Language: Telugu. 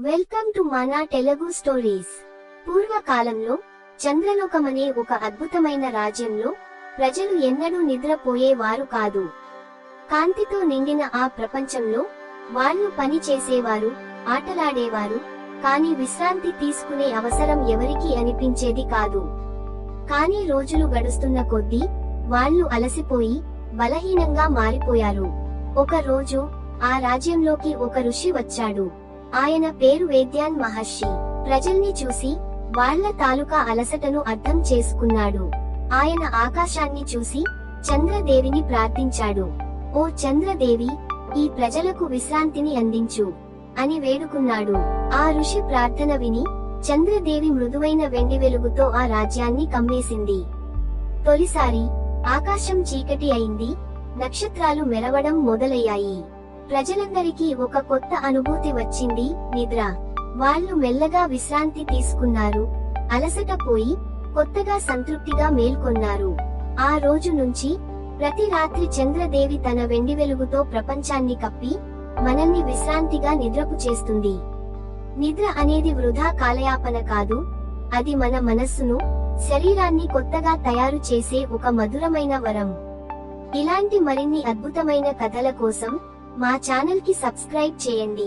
వెల్కమ్ టు మన తెలుగు స్టోరీస్. పూర్వకాలంలో చంద్రలోకమనే ఒక అద్భుతమైన రాజ్యంలో ప్రజలు ఎన్నడూ నిద్రపోయేవారు కాదు. కాంతితో నిండిన ఆ ప్రపంచంలో వాళ్ళు పని చేసేవారు, ఆటలాడేవారు, కానీ విశ్రాంతి తీసుకునే అవసరం ఎవరికీ అనిపించేది కాదు. కానీ రోజులు గడుస్తున్న కొద్దీ వాళ్ళు అలసిపోయి బలహీనంగా మారిపోయారు. ఒక రోజు ఆ రాజ్యంలోకి ఒక ఋషి వచ్చాడు. ఆయన పేరు వేద్యాన్ మహర్షి. ప్రజల్ని చూసి వాళ్ళ తాలూకా అలసటను అర్థం చేసుకున్నాడు. ఆయన ఆకాశాన్ని చూసి చంద్రదేవిని ప్రార్థించాడు. ఓ చంద్రదేవి, ఈ ప్రజలకు విశ్రాంతిని అందించు అని వేడుకున్నాడు. ఆ ఋషి ప్రార్థన విని చంద్రదేవి మృదువైన వెండి వెలుగుతో ఆ రాజ్యాన్ని కమ్మేసింది. తొలిసారి ఆకాశం చీకటి అయింది, నక్షత్రాలు మెరవడం మొదలయ్యాయి. ప్రజలందరికీ ఒక కొత్త అనుభూతి వచ్చింది, నిద్ర. వాళ్ళు మెల్లగా విశ్రాంతి తీసుకున్నారు, అలసట పోయి కొత్తగా సంతృప్తిగా మేల్కొన్నారు. ఆ రోజు నుంచి ప్రతి రాత్రి చంద్రదేవి తన వెండి వెలుగుతో ప్రపంచాన్ని కప్పి మనల్ని విశ్రాంతిగా నిద్రకు చేస్తుంది. నిద్ర అనేది వృధా కాలయాపన కాదు, అది మన మనస్సును, శరీరాన్ని కొత్తగా తయారు చేసే ఒక మధురమైన వరం. ఇలాంటి మరిన్ని అద్భుతమైన కథల కోసం మా ఛానల్ కి సబ్స్క్రైబ్ చేయండి.